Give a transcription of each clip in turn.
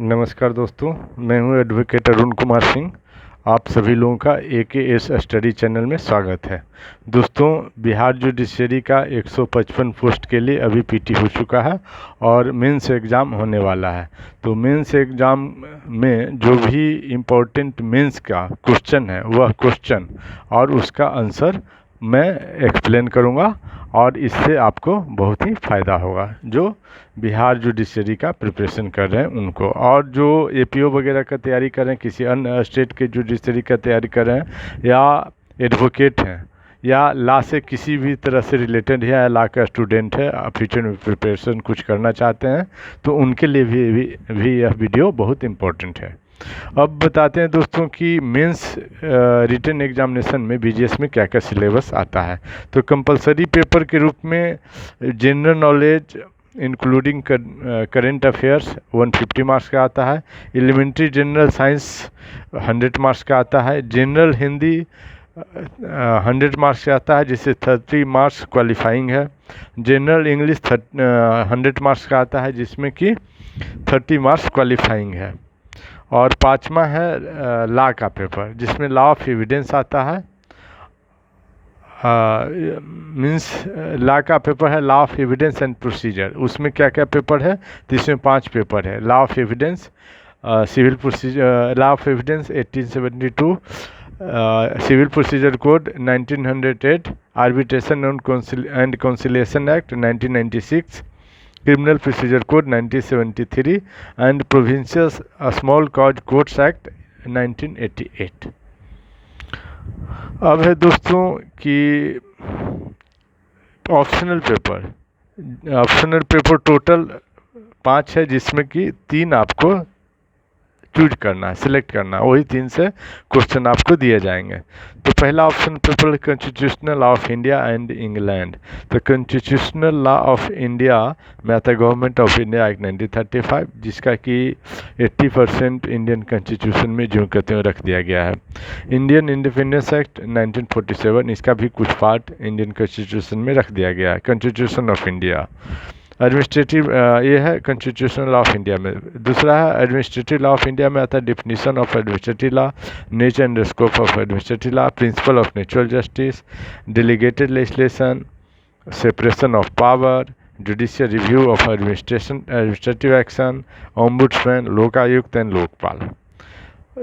नमस्कार दोस्तों, मैं हूं एडवोकेट अरुण कुमार सिंह। आप सभी लोगों का AKS स्टडी चैनल में स्वागत है। दोस्तों, बिहार जुडिशरी का 155 पोस्ट के लिए अभी PT हो चुका है और मेंस एग्ज़ाम होने वाला है। तो मेंस एग्ज़ाम में जो भी इम्पोर्टेंट मेंस का क्वेश्चन है वह क्वेश्चन और उसका आंसर मैं एक्सप्लेन करूंगा और इससे आपको बहुत ही फ़ायदा होगा जो बिहार जुडिशरी का प्रिपरेशन कर रहे हैं उनको, और जो APO वगैरह का तैयारी कर रहे हैं, किसी अन्य स्टेट के जुडिशरी का तैयारी कर रहे हैं, या एडवोकेट हैं, या लॉ से किसी भी तरह से रिलेटेड है, या लॉ का स्टूडेंट है, फ्यूचर में प्रिपरेशन कुछ करना चाहते हैं, तो उनके लिए भी यह वीडियो बहुत इम्पोर्टेंट है। अब बताते हैं दोस्तों कि मेंस रिटन एग्जामिनेशन में BGS में क्या क्या सिलेबस आता है। तो कंपलसरी पेपर के रूप में general knowledge including current affairs 150 marks का आता है। एलिमेंट्री जनरल साइंस 100 मार्क्स का आता है। जनरल हिंदी 100 मार्क्स का आता है, जिससे 30 मार्क्स क्वालिफाइंग है। जनरल इंग्लिश 100 मार्क्स का आता है, जिसमें कि 30 मार्क्स क्वालिफाइंग है। और पाँचवा है लॉ का पेपर, जिसमें लॉ ऑफ एविडेंस आता है। मीन्स लॉ का पेपर है law of evidence and procedure. उसमें क्या क्या पेपर है? तो इसमें 5 पेपर है। Law of evidence, civil procedure, law of evidence 1872, civil procedure code 1908, arbitration and conciliation act 1996, criminal procedure code 1973 and provincial small cause courts act 1988। अब है दोस्तों कि ऑप्शनल पेपर टोटल 5 है, जिसमें कि 3 आपको चूज करना है, सिलेक्ट करना है। वही 3 से क्वेश्चन आपको दिए जाएंगे। तो पहला option paper constitutional law of India and England. तो कॉन्स्टिट्यूशनल लॉ ऑफ इंडिया में आता है गवर्नमेंट ऑफ इंडिया एक्ट 1935, जिसका कि 80% इंडियन कॉन्स्टिट्यूशन में जो कहते हैं रख दिया गया है। इंडियन इंडिपेंडेंस एक्ट 1947, इसका भी कुछ पार्ट इंडियन कॉन्स्टिट्यूशन में रख दिया गया है। कॉन्स्टिट्यूशन ऑफ इंडिया एडमिनिस्ट्रेटिव, ये है कॉन्स्टिट्यूशनल लॉ ऑफ इंडिया में। दूसरा है एडमिनिस्ट्रेटिव लॉ ऑफ इंडिया में आता है definition of administrative law, nature and scope of administrative law, principle of natural justice, delegated legislation, separation of power, judicial review of administrative action, ombudsman, Lokayukta and Lokpal.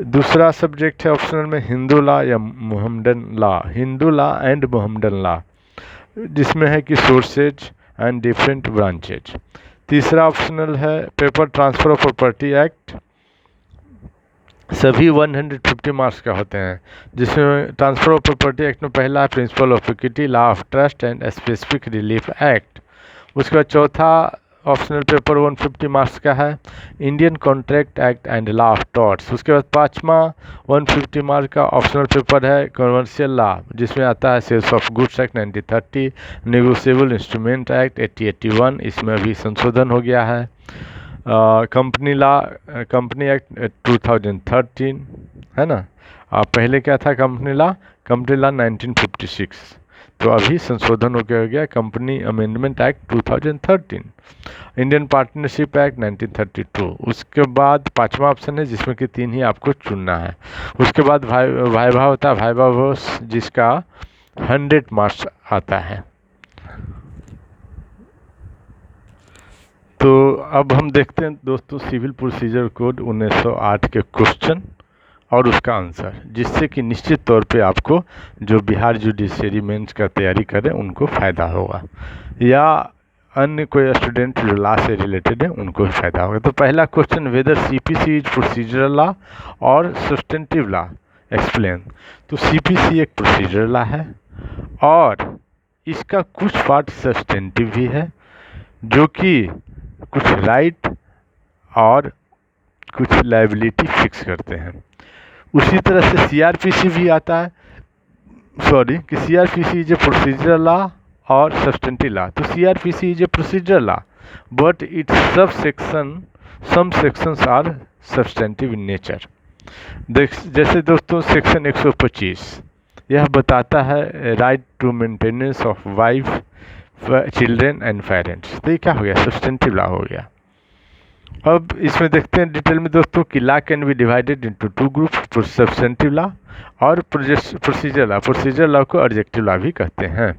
दूसरा subject है optional में Hindu law या Mohammedan law, Hindu law and Mohammedan law, जिसमें है कि sources and different branches. तीसरा optional है paper transfer of Property act, सभी 150 मार्क्स का होते हैं, जिसमें ट्रांसफर ऑफ प्रॉपर्टी एक्ट में पहला है principle of equity, law of trust and specific relief act. उसके बाद चौथा ऑप्शनल पेपर 150 मार्क्स का है Indian contract act and law of torts. उसके बाद पाँचवा 150 मार्क्स का ऑप्शनल पेपर है कमर्शियल लॉ, जिसमें आता है sales of goods act 1930, negotiable instrument act 1881, इसमें अभी संशोधन हो गया है। कंपनी लॉ, कंपनी एक्ट 2013 है ना। पहले क्या था कंपनी लॉ 1956, तो अभी संशोधन हो गया company amendment act 2013। Indian partnership act 1932। उसके बाद पांचवा ऑप्शन है, जिसमें कि 3 ही आपको चुनना है। उसके बाद वाइवा होता है, वाइवा जिसका 100 मार्क्स आता है। तो अब हम देखते हैं दोस्तों सिविल प्रोसीजर कोड 1908 के क्वेश्चन और उसका आंसर, जिससे कि निश्चित तौर पे आपको जो बिहार जुडिशरी मेंस का तैयारी करें उनको फ़ायदा होगा, या अन्य कोई स्टूडेंट जो लॉ से रिलेटेड है उनको भी फ़ायदा होगा। तो पहला question, whether CPC is procedural law और सब्सटेंटिव लॉ, एक्सप्लेन। तो CPC एक प्रोसीजरल लॉ है और इसका कुछ पार्ट सब्सटेंटिव भी है, जो कि कुछ राइट और कुछ लायबिलिटी फिक्स करते हैं। उसी तरह से CRPC भी आता है, कि CRPC is a procedural law और सब्सटेंटिव लॉ। तो CRPC is a procedural law but it's some sections are substantive in nature. जैसे दोस्तों सेक्शन 125 यह बताता है right to maintenance of wife, children and parents. तो ये क्या हो गया? सब्सटेंटिव लॉ हो गया। अब इसमें देखते हैं डिटेल में दोस्तों कि law can be divided into two group, substantive law और प्रोसीजर लॉ। प्रोसीजर लॉ को ऑब्जेक्टिव लॉ भी कहते हैं।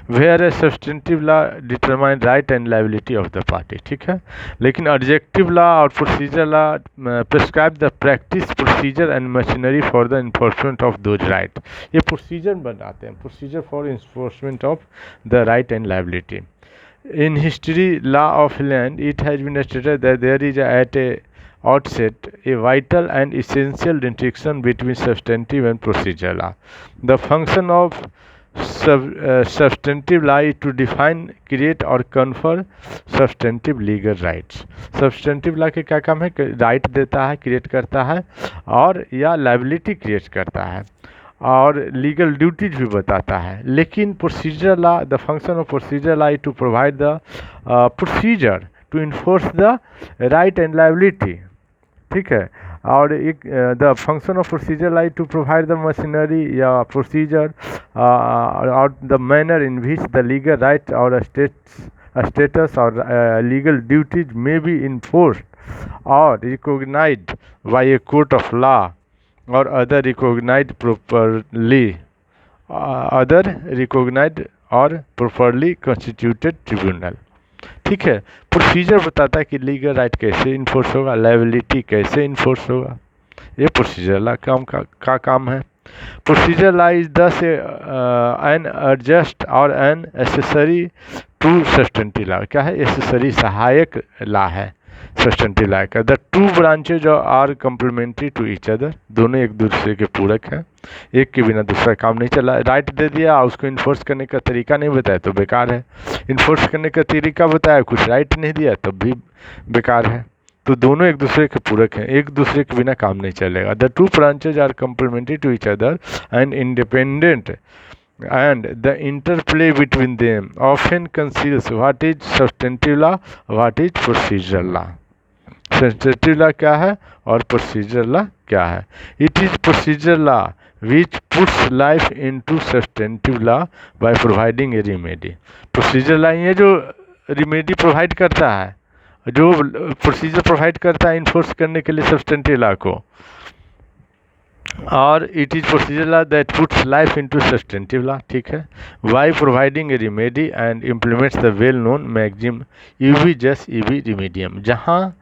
Where a substantive law determine right and liability of the party, ठीक है। लेकिन ऑब्जेक्टिव लॉ और procedure law prescribe the practice, procedure and machinery for the enforcement of those right. ये procedure बनाते हैं, procedure for enforcement of the right and liability. In history, law of land, it has been stated that there is at a outset a vital and essential distinction between substantive and procedural law. The function of substantive law is to define, create और confer substantive legal rights. Substantive law के क्या काम है? Right देता है, create करता है और या लाइबिलिटी क्रिएट करता है और लीगल ड्यूटीज भी बताता है। लेकिन procedure law, the function of procedure law to provide the procedure to enforce the right and liability, ठीक है। और एक the function of procedure law to provide the machinery या प्रोसीजर और the manner in which the legal right और status और legal duties may be enforced और recognised by a court of law और अदर रिकॉग्नाइज्ड और properly constituted tribunal, ठीक है। Procedure बताता है कि लीगल राइट कैसे इन्फोर्स होगा, लायबिलिटी कैसे इन्फोर्स होगा। ये प्रोसीजर लॉ का काम है। Procedure law is thus an adjunct और an accessory to substantive law. क्या है? एसेसरी, सहायक लॉ है सब्सटेंटिव लॉ का। The two branches are complementary to each other, दोनों एक दूसरे के पूरक हैं, एक के बिना दूसरा काम नहीं चला। राइट दे दिया, उसको इन्फोर्स करने का तरीका नहीं बताया तो बेकार है। इन्फोर्स करने का तरीका बताया, कुछ राइट नहीं दिया तब भी बेकार है। तो दोनों एक दूसरे के पूरक हैं, एक दूसरे के बिना काम नहीं चलेगा। The two branches are complementary to each other and independent and the interplay between them often conceals what is substantive law, what is procedural law. Substantive law क्या है और procedural law क्या है? It is procedural law which puts life into substantive law by providing a remedy. Procedural law ये जो remedy provide करता है, जो procedure provide करता है enforce करने के लिए substantive law को, और it is procedure law that puts life into substantive law, ठीक है, by providing a remedy and implements the well known maxim ubi jus ibi remedium. जहाँ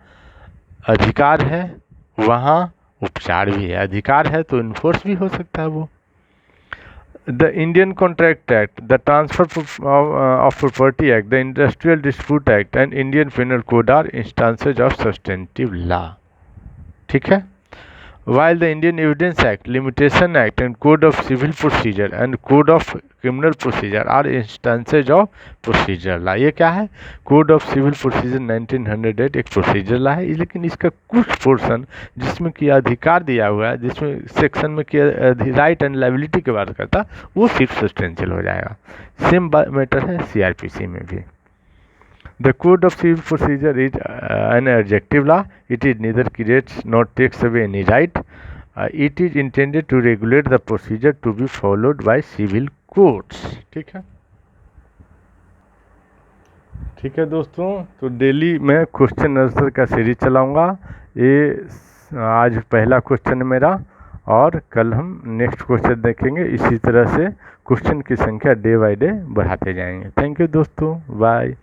अधिकार है वहाँ उपचार भी है, अधिकार है तो इन्फोर्स भी हो सकता है वो। The Indian contract Act, the Transfer of Property Act, the Industrial Dispute Act and Indian Penal Code are instances of substantive law, ठीक है। While the Indian Evidence Act, Limitation Act and Code of Civil Procedure and Code of Criminal Procedure are instances of Procedure Law। ये क्या है? Code of Civil Procedure 1908 एक Procedure Law है, लेकिन इसका कुछ पोर्शन जिसमें कि अधिकार दिया हुआ है, जिसमें सेक्शन में कि राइट एंड लायबिलिटी के बात करता, वो सिर्फ सब्सटेंशियल हो जाएगा। सेम मैटर है CRPC में भी। The Code of Civil Procedure is an adjective law. It is neither creates nor takes away any right. It is intended to regulate the procedure to be followed by civil courts. ठीक है, ठीक है दोस्तों। तो daily मैं question answer का series चलाऊंगा। ये आज पहला क्वेश्चन है मेरा और कल हम नेक्स्ट क्वेश्चन देखेंगे। इसी तरह से क्वेश्चन की संख्या डे बाय डे बढ़ाते जाएंगे। थैंक यू दोस्तों, बाय।